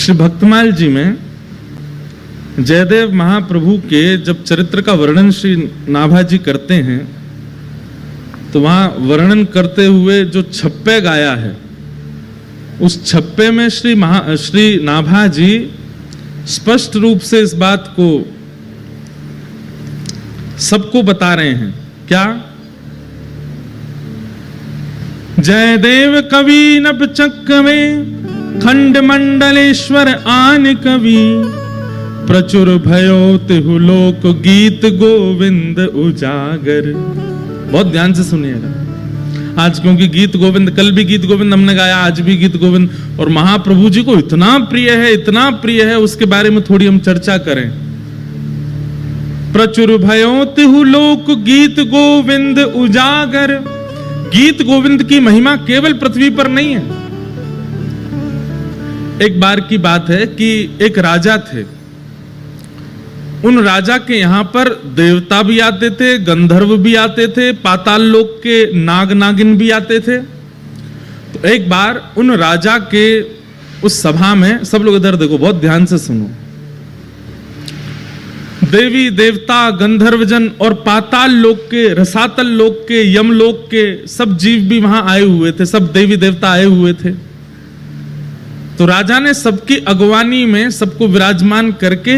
श्री भक्तमाल जी में जयदेव महाप्रभु के जब चरित्र का वर्णन श्री नाभा जी करते हैं तो वहां वर्णन करते हुए जो छप्पे गाया है उस छप्पे में श्री नाभा जी स्पष्ट रूप से इस बात को सबको बता रहे हैं। क्या? जयदेव कवि नभ चक्कवे खंड मंडलेश्वर आन कवि प्रचुर भयो तिहु लोक गीत गोविंद उजागर। बहुत ध्यान से सुनिएगा आज, क्योंकि गीत गोविंद, कल भी गीत गोविंद हमने गाया, आज भी गीत गोविंद, और महाप्रभु जी को इतना प्रिय है, इतना प्रिय है, उसके बारे में थोड़ी हम चर्चा करें। प्रचुर भयो तिहु लोक गीत गोविंद उजागर। गीत गोविंद की महिमा केवल पृथ्वी पर नहीं है। एक बार की बात है कि एक राजा थे, उन राजा के यहां पर देवता भी आते थे, गंधर्व भी आते थे, पाताल लोक के नाग नागिन भी आते थे। तो एक बार उन राजा के उस सभा में, सब लोग इधर देखो, बहुत ध्यान से सुनो, देवी देवता गंधर्वजन और पाताल लोक के, रसातल लोक के, यमलोक के सब जीव भी वहां आए हुए थे, सब देवी देवता आए हुए थे। तो राजा ने सबकी अगवानी में सबको विराजमान करके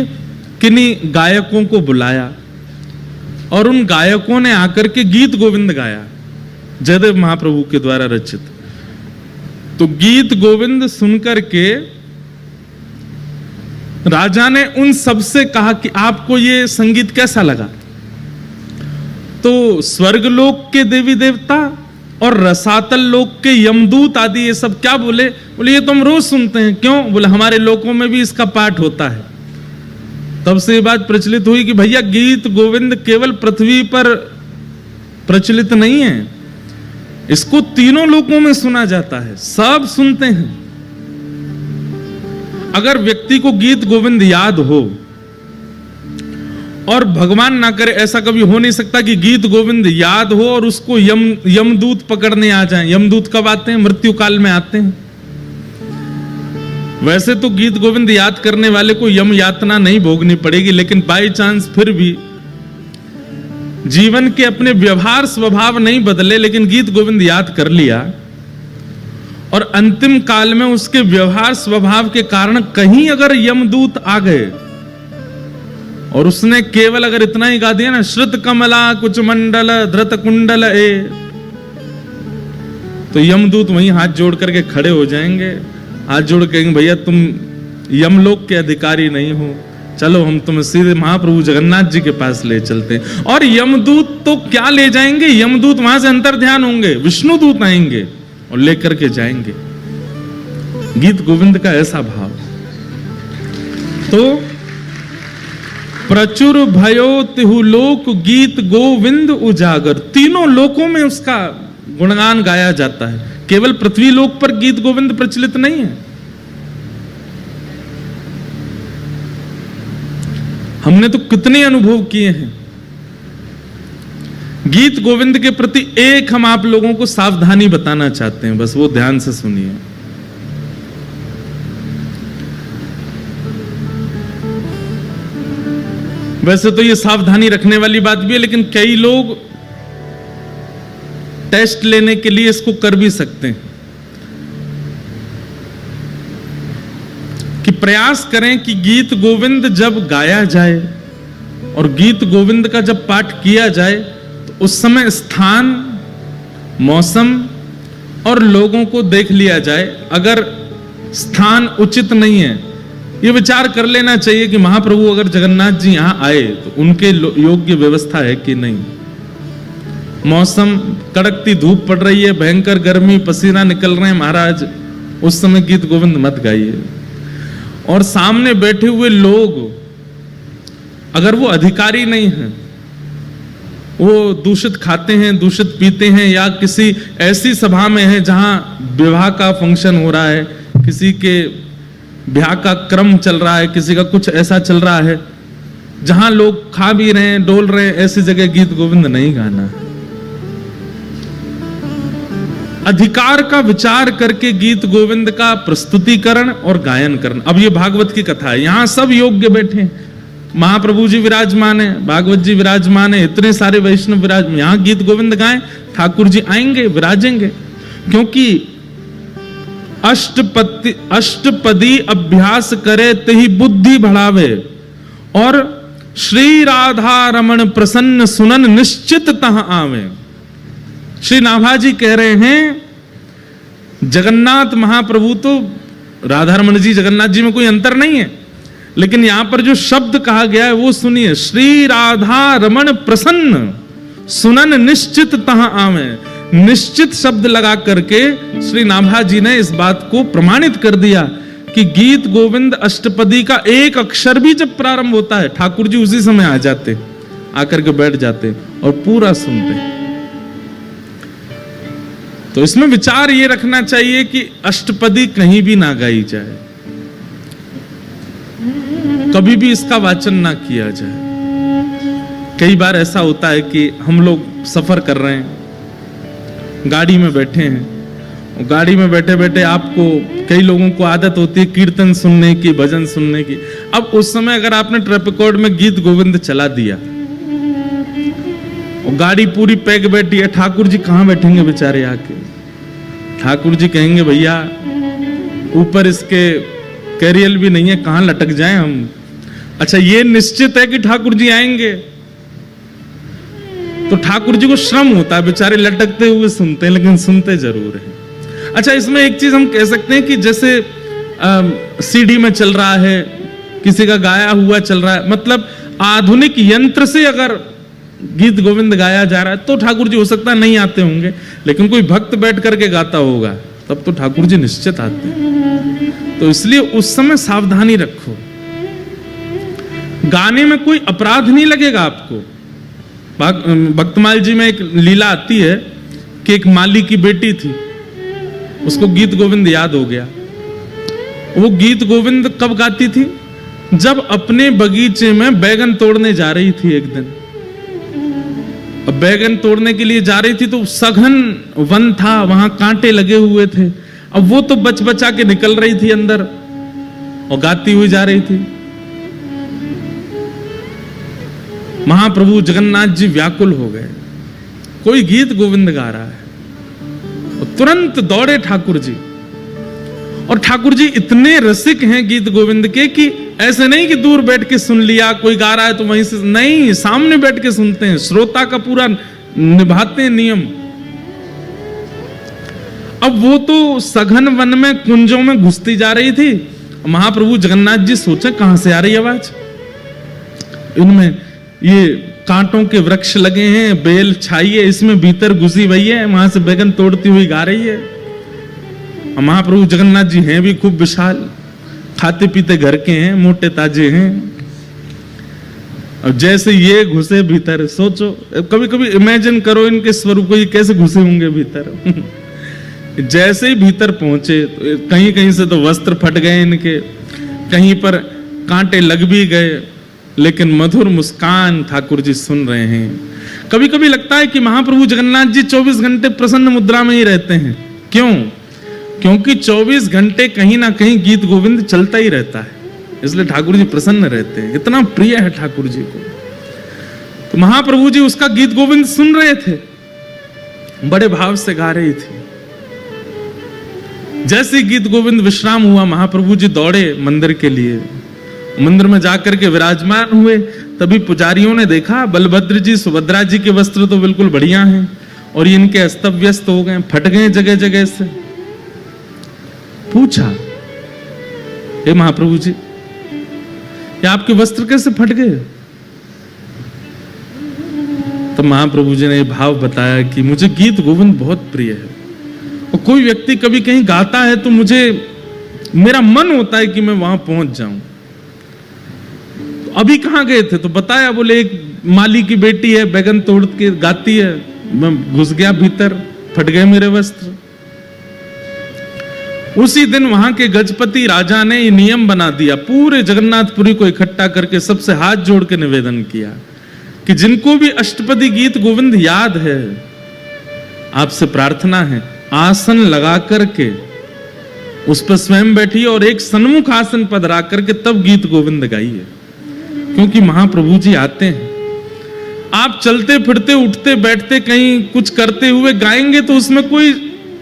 किन्हीं गायकों को बुलाया और उन गायकों ने आकर के गीत गोविंद गाया, जयदेव महाप्रभु के द्वारा रचित। तो गीत गोविंद सुनकर के राजा ने उन सबसे कहा कि आपको ये संगीत कैसा लगा? तो स्वर्गलोक के देवी देवता और रसातल लोक के यमदूत आदि ये सब क्या बोले? बोले ये तो हम रोज सुनते हैं। क्यों? बोले हमारे लोकों में भी इसका पाठ होता है। तब से ये बात प्रचलित हुई कि भैया गीत गोविंद केवल पृथ्वी पर प्रचलित नहीं है, इसको तीनों लोकों में सुना जाता है, सब सुनते हैं। अगर व्यक्ति को गीत गोविंद याद हो, और भगवान ना करे ऐसा कभी हो नहीं सकता कि गीत गोविंद याद हो और उसको यमदूत पकड़ने आ जाएं। यमदूत कब आते हैं? मृत्यु काल में आते हैं। वैसे तो गीत गोविंद याद करने वाले को यम यातना नहीं भोगनी पड़ेगी, लेकिन बाय चांस फिर भी जीवन के अपने व्यवहार स्वभाव नहीं बदले, लेकिन गीत गोविंद याद कर लिया और अंतिम काल में उसके व्यवहार स्वभाव के कारण कहीं अगर यमदूत आ गए और उसने केवल अगर इतना ही गा दिया ना, श्रुत कमला कुछ मंडल धृत कुंडल ए, तो यमदूत वहीं हाथ जोड़ करके खड़े हो जाएंगे, हाथ जोड़ के कहेंगे भैया तुम यमलोक के अधिकारी नहीं हो, चलो हम तुम्हें सीधे महाप्रभु जगन्नाथ जी के पास ले चलते हैं। और यमदूत तो क्या ले जाएंगे, यमदूत वहां से अंतर ध्यान होंगे, विष्णु दूत आएंगे और लेकर के जाएंगे। गीत गोविंद का ऐसा भाव। तो प्रचुर भयो तिहु लोक गीत गोविंद उजागर, तीनों लोकों में उसका गुणगान गाया जाता है, केवल पृथ्वी लोक पर गीत गोविंद प्रचलित नहीं है। हमने तो कितने अनुभव किए हैं। गीत गोविंद के प्रति एक हम आप लोगों को सावधानी बताना चाहते हैं, बस वो ध्यान से सुनिए। वैसे तो ये सावधानी रखने वाली बात भी है, लेकिन कई लोग टेस्ट लेने के लिए इसको कर भी सकते हैं कि प्रयास करें कि गीत गोविंद जब गाया जाए और गीत गोविंद का जब पाठ किया जाए तो उस समय स्थान, मौसम और लोगों को देख लिया जाए। अगर स्थान उचित नहीं है, ये विचार कर लेना चाहिए कि महाप्रभु अगर जगन्नाथ जी यहां आए तो उनके योग्य व्यवस्था है कि नहीं। मौसम, कड़कती धूप पड़ रही है, भयंकर गर्मी, पसीना निकल रहे हैं महाराज, उस समय गीत गोविंद मत गाइए। और सामने बैठे हुए लोग अगर वो अधिकारी नहीं हैं, वो दूषित खाते हैं, दूषित पीते हैं, या किसी ऐसी सभा में है जहां विवाह का फंक्शन हो रहा है, किसी के ब्याह का क्रम चल रहा है, किसी का कुछ ऐसा चल रहा है जहां लोग खा भी रहे हैं, डोल रहे हैं, ऐसी जगह गीत गोविंद नहीं गाना। अधिकार का विचार करके गीत गोविंद का प्रस्तुतिकरण और गायन करना। अब ये भागवत की कथा है, यहां सब योग्य बैठे हैं, महाप्रभु जी विराजमान है, भागवत जी विराजमान है, इतने सारे वैष्णव विराजमान, यहां गीत गोविंद गाएं, ठाकुर जी आएंगे विराजेंगे, क्योंकि अष्टपदी अभ्यास करे तही बुद्धि बढ़ावे और श्री राधा रमण प्रसन्न सुनन निश्चित तह आवे। श्री नाभाजी कह रहे हैं जगन्नाथ महाप्रभु तो राधा रमण जी जगन्नाथ जी में कोई अंतर नहीं है, लेकिन यहां पर जो शब्द कहा गया है वो सुनिए, श्री राधा रमण प्रसन्न सुनन निश्चित तह आवे। निश्चित शब्द लगा करके श्री नाभाजी ने इस बात को प्रमाणित कर दिया कि गीत गोविंद अष्टपदी का एक अक्षर भी जब प्रारंभ होता है ठाकुर जी उसी समय आ जाते, आकर के बैठ जाते और पूरा सुनते। तो इसमें विचार ये रखना चाहिए कि अष्टपदी कहीं भी ना गाई जाए, कभी भी इसका वाचन ना किया जाए। कई बार ऐसा होता है कि हम लोग सफर कर रहे हैं, गाड़ी में बैठे हैं, गाड़ी में बैठे बैठे आपको, कई लोगों को आदत होती है कीर्तन सुनने की, भजन सुनने की। अब उस समय अगर आपने ट्रैप रिकॉर्ड में गीत गोविंद चला दिया और गाड़ी पूरी पैक बैठी है, ठाकुर जी कहां बैठेंगे बेचारे आके? ठाकुर जी कहेंगे भैया ऊपर इसके कैरियल भी नहीं है, कहां लटक जाएं हम। अच्छा ये निश्चित है कि ठाकुर जी आएंगे, तो ठाकुर जी को श्रम होता है, बेचारे लटकते हुए सुनते हैं, लेकिन सुनते जरूर हैं। अच्छा इसमें एक चीज हम कह सकते हैं कि जैसे सीडी में चल रहा है, किसी का गाया हुआ चल रहा है, मतलब आधुनिक यंत्र से अगर गीत गोविंद गाया जा रहा है तो ठाकुर जी हो सकता है नहीं आते होंगे, लेकिन कोई भक्त बैठ करके गाता होगा तब तो ठाकुर जी निश्चित आते हैं। तो इसलिए उस समय सावधानी रखो, गाने में कोई अपराध नहीं लगेगा आपको। भक्तमाल जी में एक लीला आती है कि एक माली की बेटी थी, उसको गीत गोविंद याद हो गया। वो गीत गोविंद कब गाती थी? जब अपने बगीचे में बैगन तोड़ने जा रही थी एक दिन। अब बैगन तोड़ने के लिए जा रही थी तो सघन वन था, वहां कांटे लगे हुए थे। अब वो तो बच बचा के निकल रही थी अंदर और गाती हुई जा रही थी। महाप्रभु जगन्नाथ जी व्याकुल हो गए, कोई गीत गोविंद गा रहा है, और तुरंत दौड़े ठाकुर जी। और ठाकुर जी इतने रसिक हैं गीत गोविंद के कि ऐसे नहीं कि दूर बैठ के सुन लिया, कोई गा रहा है तो वहीं से नहीं, सामने बैठ के सुनते हैं, श्रोता का पूरा निभाते हैं नियम। अब वो तो सघन वन में कुंजों में घुसती जा रही थी। महाप्रभु जगन्नाथ जी सोचे कहां से आ रही आवाज, इनमें ये कांटों के वृक्ष लगे हैं, बेल छाई है, इसमें भीतर घुसी हुई है, वहां से बैगन तोड़ती हुई गा रही है। महाप्रभु जगन्नाथ जी हैं भी खूब विशाल, खाते पीते घर के हैं, मोटे ताजे हैं। अब जैसे ये घुसे भीतर, सोचो कभी कभी इमेजिन करो इनके स्वरूप को, ये कैसे घुसे होंगे भीतर। जैसे ही भीतर पहुंचे तो कहीं कहीं से तो वस्त्र फट गए इनके, कहीं पर कांटे लग भी गए, लेकिन मधुर मुस्कान ठाकुर जी सुन रहे हैं। कभी कभी लगता है कि महाप्रभु जगन्नाथ जी 24 घंटे प्रसन्न मुद्रा में ही रहते हैं। क्यों? क्योंकि 24 घंटे कहीं ना कहीं गीत गोविंद चलता ही रहता है, इसलिए ठाकुर जी प्रसन्न रहते हैं, इतना प्रिय है ठाकुर जी को। तो महाप्रभु जी उसका गीत गोविंद सुन रहे थे, बड़े भाव से गा रही थी। जैसे गीत गोविंद विश्राम हुआ, महाप्रभु जी दौड़े मंदिर के लिए, मंदिर में जाकर के विराजमान हुए। तभी पुजारियों ने देखा बलभद्र जी सुभद्रा जी के वस्त्र तो बिल्कुल बढ़िया हैं और ये इनके अस्त व्यस्त हो गए, फट गए जगह जगह से। पूछा, हे महाप्रभु जी ये आपके वस्त्र कैसे फट गए? तब महाप्रभु जी ने भाव बताया कि मुझे गीत गोविंद बहुत प्रिय है, और कोई व्यक्ति कभी कहीं गाता है तो मुझे, मेरा मन होता है कि मैं वहां पहुंच जाऊं। तो अभी कहां गए थे? तो बताया, बोले एक माली की बेटी है, बैगन तोड़ के गाती है, मैं घुस गया भीतर, फट गए मेरे वस्त्र। उसी दिन वहां के गजपति राजा ने ये नियम बना दिया, पूरे जगन्नाथपुरी को इकट्ठा करके सबसे हाथ जोड़ के निवेदन किया कि जिनको भी अष्टपदी गीत गोविंद याद है, आपसे प्रार्थना है आसन लगा करके उस पर स्वयं बैठी और एक सन्मुख आसन पर रख करके तब गीत गोविंद गाई है, क्योंकि महाप्रभु जी आते हैं। आप चलते फिरते उठते बैठते कहीं कुछ करते हुए गाएंगे तो उसमें कोई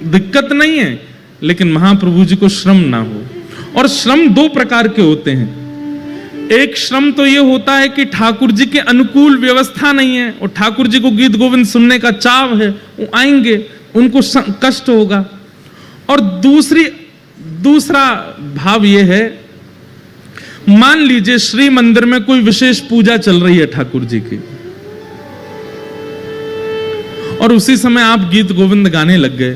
दिक्कत नहीं है, लेकिन महाप्रभु जी को श्रम ना हो। और श्रम दो प्रकार के होते हैं। एक श्रम तो यह होता है कि ठाकुर जी के अनुकूल व्यवस्था नहीं है और ठाकुर जी को गीत गोविंद सुनने का चाव है, वो आएंगे, उनको कष्ट होगा। और दूसरा भाव यह है, मान लीजिए श्री मंदिर में कोई विशेष पूजा चल रही है ठाकुर जी की और उसी समय आप गीत गोविंद गाने लग गए।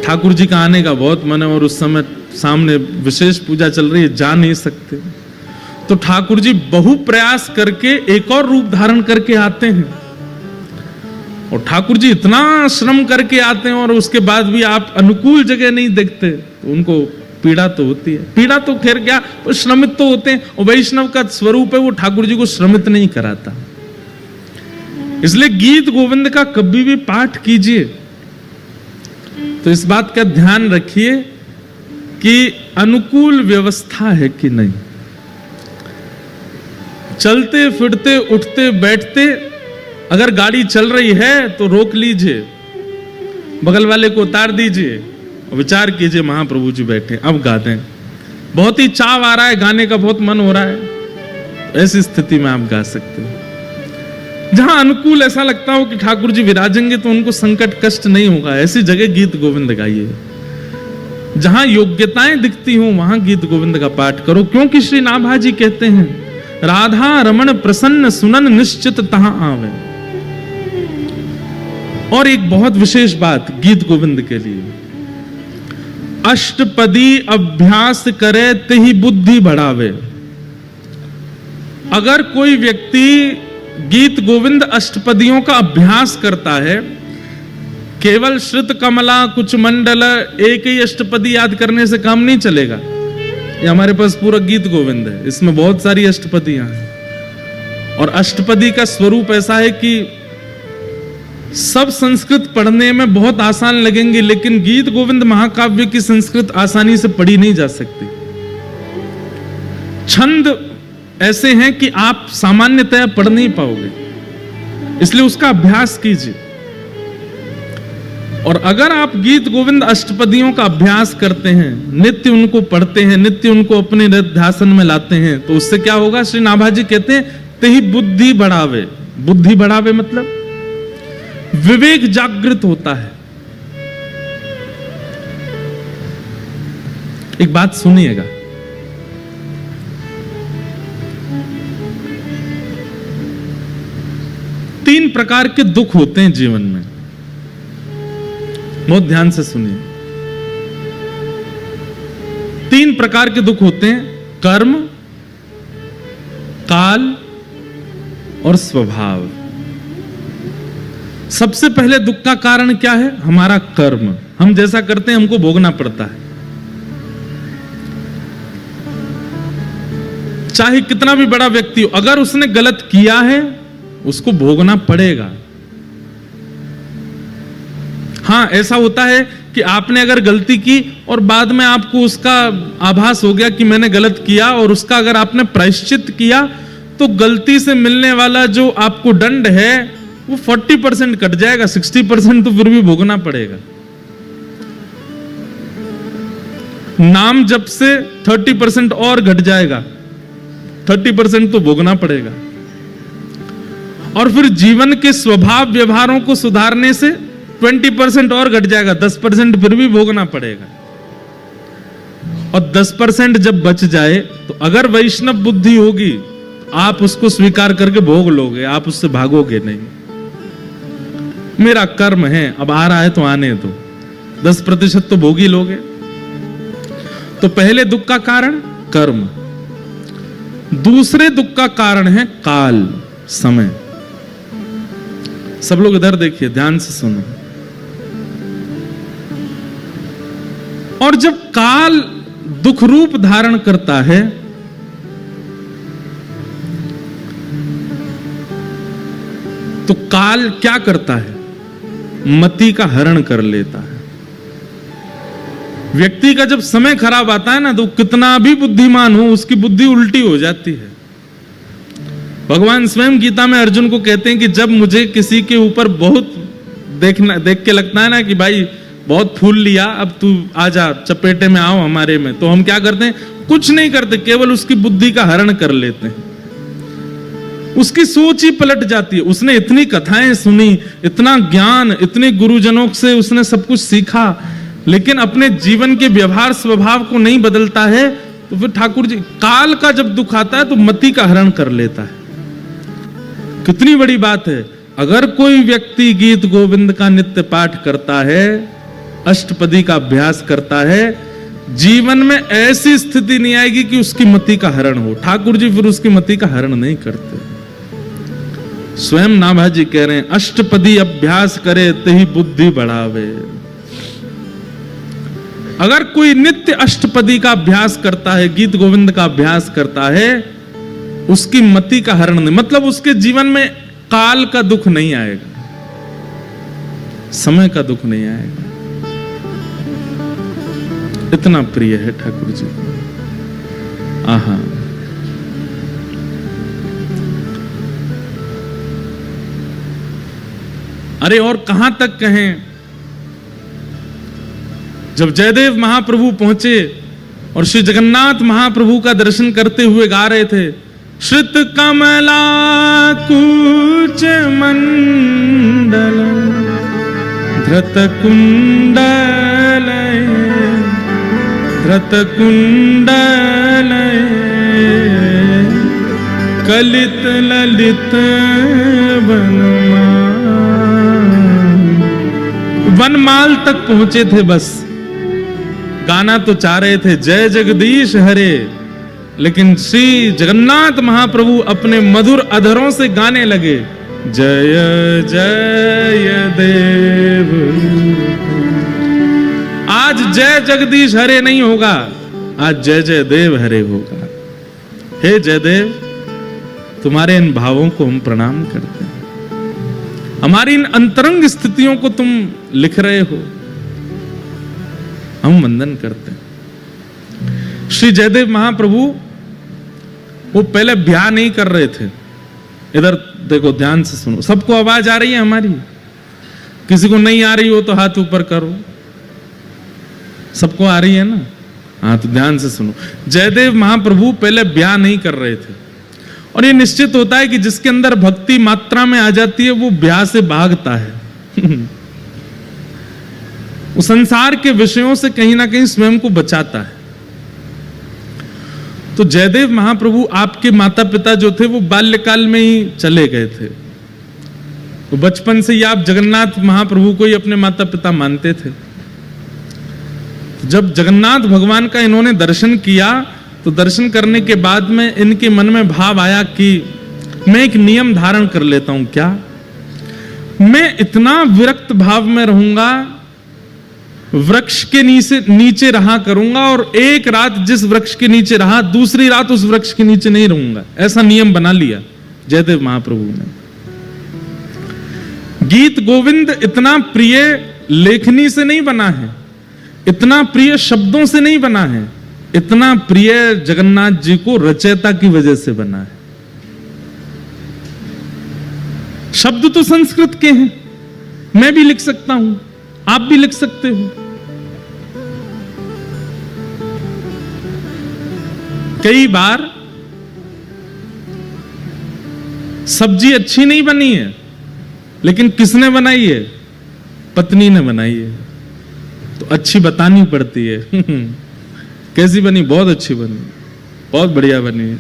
ठाकुर जी का आने का बहुत मन है और उस समय सामने विशेष पूजा चल रही है, जा नहीं सकते, तो ठाकुर जी बहु प्रयास करके एक और रूप धारण करके आते हैं। और ठाकुर जी इतना श्रम करके आते हैं और उसके बाद भी आप अनुकूल जगह नहीं देखते, तो उनको पीड़ा तो होती है। पीड़ा तो खैर क्या, वो श्रमित तो होते हैं, और वैष्णव का स्वरूप है वो ठाकुर जी को श्रमित नहीं कराता। इसलिए गीत गोविंद का कभी भी पाठ कीजिए तो इस बात का ध्यान रखिए कि अनुकूल व्यवस्था है कि नहीं। चलते फिरते उठते बैठते अगर गाड़ी चल रही है तो रोक लीजिए, बगल वाले को उतार दीजिए और विचार कीजिए महाप्रभु जी बैठे, अब गा दें। बहुत ही चाव आ रहा है, गाने का बहुत मन हो रहा है, तो ऐसी स्थिति में आप गा सकते हैं। जहां अनुकूल ऐसा लगता हो कि ठाकुर जी विराजेंगे तो उनको संकट कष्ट नहीं होगा, ऐसी जगह गीत गोविंद गाइए। जहां योग्यताएं दिखती हो वहां गीत गोविंद का पाठ करो, क्योंकि श्री नाभा जी कहते हैं, राधा रमण प्रसन्न सुनन निश्चित तहां आवे। और एक बहुत विशेष बात गीत गोविंद के लिए, अष्टपदी अभ्यास करे तिहि बुद्धि बढ़ावे। अगर कोई व्यक्ति गीत गोविंद अष्टपदियों का अभ्यास करता है, केवल श्रुत कमला कुछ मंडल एक ही अष्टपदी याद करने से काम नहीं चलेगा। ये हमारे पास पूरा गीत गोविंद है, इसमें बहुत सारी अष्टपदियां हैं और अष्टपदी का स्वरूप ऐसा है कि सब संस्कृत पढ़ने में बहुत आसान लगेंगे, लेकिन गीत गोविंद महाकाव्य की संस्कृत आसानी से पढ़ी नहीं जा सकती। छंद ऐसे हैं कि आप सामान्यतया पढ़ नहीं पाओगे, इसलिए उसका अभ्यास कीजिए। और अगर आप गीत गोविंद अष्टपदियों का अभ्यास करते हैं, नित्य उनको पढ़ते हैं, नित्य उनको अपने ध्यान में लाते हैं, तो उससे क्या होगा, श्री नाभा जी कहते हैं, तेहि बुद्धि बढ़ावे। बुद्धि बढ़ावे मतलब विवेक जागृत होता है। एक बात सुनिएगा, तीन प्रकार के दुख होते हैं जीवन में, बहुत ध्यान से सुनिए। तीन प्रकार के दुख होते हैं, कर्म, काल और स्वभाव। सबसे पहले दुख का कारण क्या है, हमारा कर्म। हम जैसा करते हैं हमको भोगना पड़ता है, चाहे कितना भी बड़ा व्यक्ति हो, अगर उसने गलत किया है उसको भोगना पड़ेगा। हां, ऐसा होता है कि आपने अगर गलती की और बाद में आपको उसका आभास हो गया कि मैंने गलत किया, और उसका अगर आपने प्रायश्चित किया तो गलती से मिलने वाला जो आपको दंड है वो 40% कट जाएगा, 60% तो फिर भी भोगना पड़ेगा। नाम जप से 30% और घट जाएगा, 30% तो भोगना पड़ेगा। और फिर जीवन के स्वभाव व्यवहारों को सुधारने से 20% और घट जाएगा, 10% फिर भी भोगना पड़ेगा। और 10% जब बच जाए तो अगर वैष्णव बुद्धि होगी तो आप उसको स्वीकार करके भोग लोगे, आप उससे भागोगे नहीं। मेरा कर्म है, अब आ रहा है तो आने दो, 10% तो भोग ही लोगे। तो पहले दुख का कारण कर्म, दूसरे दुख का कारण है काल, समय। सब लोग इधर देखिए, ध्यान से सुनो। और जब काल दुख रूप धारण करता है तो काल क्या करता है, मति का हरण कर लेता है। व्यक्ति का जब समय खराब आता है ना, तो कितना भी बुद्धिमान हो, उसकी बुद्धि उल्टी हो जाती है। भगवान स्वयं गीता में अर्जुन को कहते हैं कि जब मुझे किसी के ऊपर बहुत देख के लगता है ना कि भाई बहुत फूल लिया, अब तू आजा, चपेटे में आओ हमारे में, तो हम क्या करते हैं? कुछ नहीं करते, केवल उसकी बुद्धि का हरण कर लेते हैं। उसकी सोच ही पलट जाती है। उसने इतनी कथाएं सुनी, इतना ज्ञान, इतने गुरुजनों से उसने सब कुछ सीखा, लेकिन अपने जीवन के व्यवहार स्वभाव को नहीं बदलता है, तो फिर ठाकुर जी काल का जब दुख आता है तो मति का हरण कर लेता है। कितनी बड़ी बात है। अगर कोई व्यक्ति गीत गोविंद का नित्य पाठ करता है, अष्टपदी का अभ्यास करता है, जीवन में ऐसी स्थिति नहीं आएगी कि उसकी मति का हरण हो। ठाकुर जी फिर उसकी मति का हरण नहीं करते। स्वयं नाभा जी कह रहे हैं, अष्टपदी अभ्यास करे तही बुद्धि बढ़ावे। अगर कोई नित्य अष्टपदी का अभ्यास करता है, गीत गोविंद का अभ्यास करता है, उसकी मति का हरण नहीं, मतलब उसके जीवन में काल का दुख नहीं आएगा, समय का दुख नहीं आएगा। इतना प्रिय है ठाकुर जी। आहा, अरे और कहां तक कहें। जब जयदेव महाप्रभु पहुंचे और श्री जगन्नाथ महाप्रभु का दर्शन करते हुए गा रहे थे, श्रित कमला कूच मंडल धृत कुंडल कलित ललित वनमाल तक पहुंचे थे। बस गाना तो चाह रहे थे जय जगदीश हरे, लेकिन श्री जगन्नाथ महाप्रभु अपने मधुर अधरों से गाने लगे, जय जय देव। आज जय जगदीश हरे नहीं होगा, आज जय जय देव हरे होगा। हे जयदेव, तुम्हारे इन भावों को हम प्रणाम करते हैं। हमारी इन अंतरंग स्थितियों को तुम लिख रहे हो, हम वंदन करते हैं। श्री जयदेव महाप्रभु वो पहले ब्याह नहीं कर रहे थे। इधर देखो, ध्यान से सुनो। सबको आवाज आ रही है हमारी? किसी को नहीं आ रही हो तो हाथ ऊपर करो। सबको आ रही है ना? हाँ, तो ध्यान से सुनो। जयदेव महाप्रभु पहले ब्याह नहीं कर रहे थे, और ये निश्चित होता है कि जिसके अंदर भक्ति मात्रा में आ जाती है वो ब्याह से भागता है। वो संसार के विषयों से कहीं ना कहीं स्वयं को बचाता है। तो जयदेव महाप्रभु, आपके माता पिता जो थे वो बाल्यकाल में ही चले गए थे। तो बचपन से ही आप जगन्नाथ महाप्रभु को ही अपने माता पिता मानते थे। जब जगन्नाथ भगवान का इन्होंने दर्शन किया, तो दर्शन करने के बाद में इनके मन में भाव आया कि मैं एक नियम धारण कर लेता हूं। क्या? मैं इतना विरक्त भाव में रहूंगा, वृक्ष के नीचे रहा करूंगा, और एक रात जिस वृक्ष के नीचे रहा, दूसरी रात उस वृक्ष के नीचे नहीं रहूंगा। ऐसा नियम बना लिया जयदेव महाप्रभु ने। गीत गोविंद इतना प्रिय लेखनी से नहीं बना है, इतना प्रिय शब्दों से नहीं बना है, इतना प्रिय जगन्नाथ जी को रचयिता की वजह से बना है। शब्द तो संस्कृत के हैं, मैं भी लिख सकता हूं, आप भी लिख सकते हो। कई बार सब्जी अच्छी नहीं बनी है, लेकिन किसने बनाई है? पत्नी ने बनाई है, तो अच्छी बतानी पड़ती है। कैसी बनी? बहुत अच्छी बनी, बहुत बढ़िया बनी है।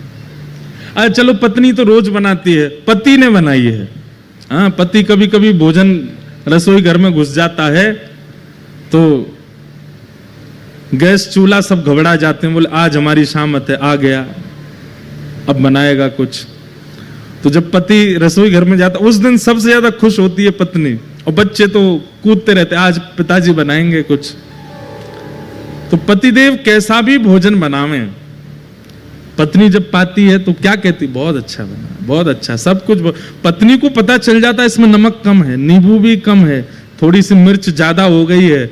अरे चलो, पत्नी तो रोज बनाती है, पति ने बनाई है। हाँ, पति कभी कभी भोजन रसोई घर में घुस जाता है तो गैस चूल्हा सब घबरा जाते हैं, बोले आज हमारी शामत है, आ गया, अब बनाएगा कुछ। तो जब पति रसोई घर में जाता, उस दिन सबसे ज्यादा खुश होती है पत्नी, और बच्चे तो कूदते रहते, आज पिताजी बनाएंगे कुछ। तो पतिदेव कैसा भी भोजन बनावे, पत्नी जब पाती है तो क्या कहती? बहुत अच्छा बना, बहुत अच्छा, सब कुछ। पत्नी को पता चल जाता है इसमें नमक कम है, नींबू भी कम है, थोड़ी सी मिर्च ज्यादा हो गई है,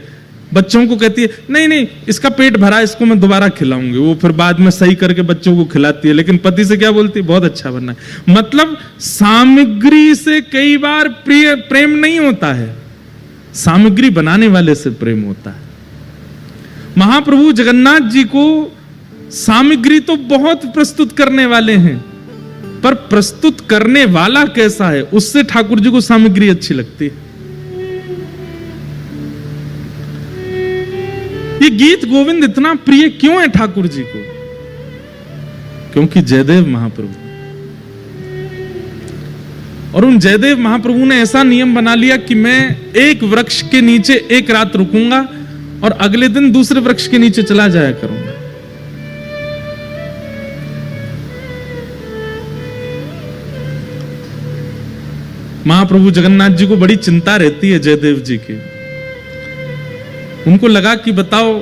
बच्चों को कहती है नहीं नहीं इसका पेट भरा, इसको मैं दोबारा खिलाऊंगी, वो फिर बाद में सही करके बच्चों को खिलाती है, लेकिन पति से क्या बोलती है, बहुत अच्छा बना है। मतलब सामग्री से कई बार प्रेम नहीं होता है, सामग्री बनाने वाले से प्रेम होता है। महाप्रभु जगन्नाथ जी को सामग्री तो बहुत प्रस्तुत करने वाले हैं, पर प्रस्तुत करने वाला कैसा है उससे ठाकुर जी को सामग्री अच्छी लगती है। ये गीत गोविंद इतना प्रिय क्यों है ठाकुर जी को? क्योंकि जयदेव महाप्रभु, और उन जयदेव महाप्रभु ने ऐसा नियम बना लिया कि मैं एक वृक्ष के नीचे एक रात रुकूंगा और अगले दिन दूसरे वृक्ष के नीचे चला जाया करूंगा। महाप्रभु जगन्नाथ जी को बड़ी चिंता रहती है जयदेव जी की। उनको लगा कि बताओ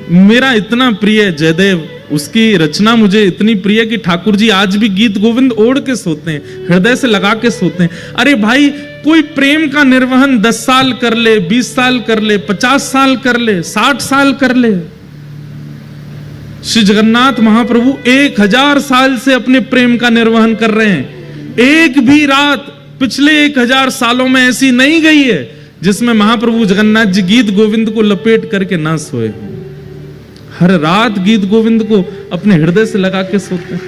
मेरा इतना प्रिय जयदेव, उसकी रचना मुझे इतनी प्रिय कि ठाकुर जी आज भी गीत गोविंद ओढ़ के सोते हैं, हृदय से लगा के सोते हैं। अरे भाई कोई प्रेम का निर्वहन 10 साल कर ले, 20 साल कर ले, 50 साल कर ले, 60 साल कर ले, श्री जगन्नाथ महाप्रभु 1000 साल से अपने प्रेम का निर्वहन कर रहे हैं। एक भी रात पिछले 1000 सालों में ऐसी नहीं गई है जिसमें महाप्रभु जगन्नाथ जी गीत गोविंद को लपेट करके ना सोए हों। हर रात गीत गोविंद को अपने हृदय से लगा के सोते हैं।